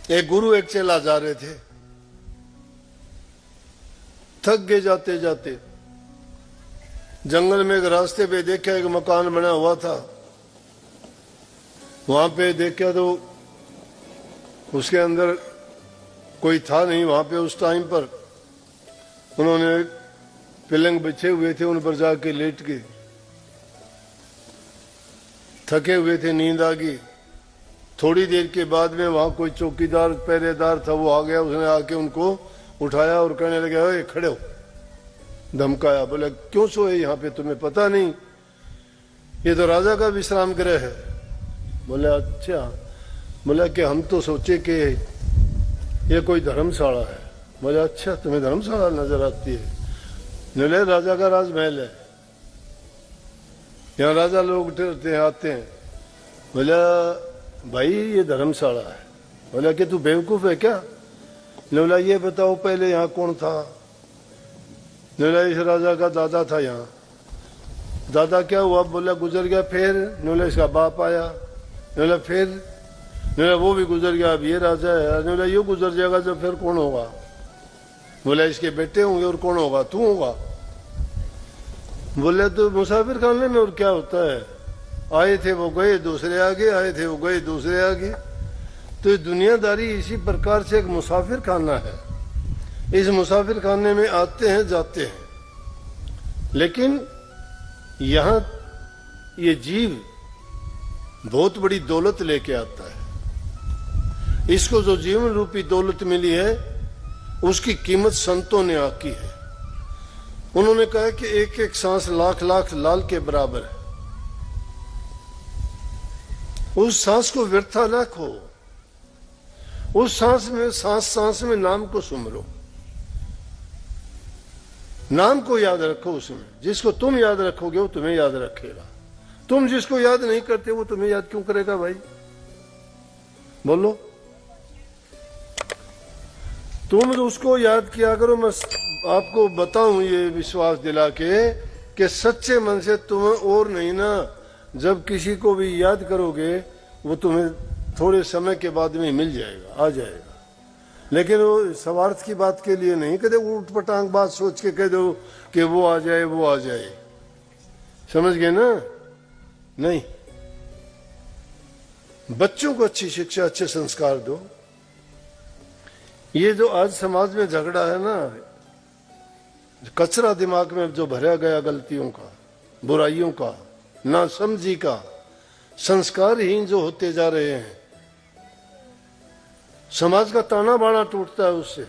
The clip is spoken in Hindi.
एक गुरु एक चेला जा रहे थे, थक गए जाते जाते। जंगल में एक रास्ते पे देखा एक मकान बना हुआ था। वहां पे देखा तो उसके अंदर कोई था नहीं। वहां पे उस टाइम पर उन्होंने पलंग बिछे हुए थे, उन पर जाके लेट गए। थके हुए थे, नींद आ गई। थोड़ी देर के बाद में वहां कोई चौकीदार पहरेदार था, वो आ गया। उसने आके उनको उठाया और कहने लगा, ओए खड़े हो। धमकाया, बोले क्यों सोए यहाँ पे, तुम्हें पता नहीं ये तो राजा का विश्राम गृह है। बोले अच्छा। बोला कि हम तो सोचे कि ये कोई धर्मशाला है। बोले अच्छा, तुम्हें धर्मशाला नजर आती है? बोले राजा का राजमहल है, यहाँ राजा लोग ठहरते हैं, आते हैं। बोला भाई ये धर्मशाला है। बोला कि तू बेवकूफ है क्या? बोला ये बताओ पहले यहाँ कौन था? बोला इस राजा का दादा था यहाँ। दादा क्या हुआ? बोला गुजर गया। फिर? बोला इसका बाप आया। बोला फिर? बोला वो भी गुजर गया, अब ये राजा है। बोला ये गुजर जाएगा जब, फिर कौन होगा? बोला इसके बेटे होंगे। और कौन होगा? तू होगा। बोले तो मुसाफिर खाने में और क्या होता है, आए थे वो गए, दूसरे आगे, आए थे वो गए, दूसरे आगे। तो ये दुनियादारी इसी प्रकार से एक मुसाफिर खाना है। इस मुसाफिर खाने में आते हैं जाते हैं, लेकिन यहां ये जीव बहुत बड़ी दौलत लेके आता है। इसको जो जीवन रूपी दौलत मिली है उसकी कीमत संतों ने आकी है। उन्होंने कहा कि एक एक सांस लाख लाख लाल के बराबर है। उस सांस को व्यर्था ना खो। उस सांस में, सांस में नाम को सुमरो, नाम को याद रखो। उसमें जिसको तुम याद रखोगे वो तुम्हें याद रखेगा। तुम जिसको याद नहीं करते वो तुम्हें याद क्यों करेगा भाई? बोलो। तुम उसको याद किया करो। मैं आपको बताऊं ये विश्वास दिला के कि सच्चे मन से तुम्हें और नहीं ना, जब किसी को भी याद करोगे वो तुम्हें थोड़े समय के बाद में मिल जाएगा, आ जाएगा। लेकिन वो स्वार्थ की बात के लिए नहीं कहते, ऊट पटांग बात सोच के कह दो कि वो आ जाए वो आ जाए। समझ गए ना? नहीं, बच्चों को अच्छी शिक्षा, अच्छे संस्कार दो। ये जो आज समाज में झगड़ा है ना, कचरा दिमाग में जो भरा गया गलतियों का, बुराइयों का, नासमझी का, संस्कारहीन जो होते जा रहे हैं, समाज का ताना बाना टूटता है उससे।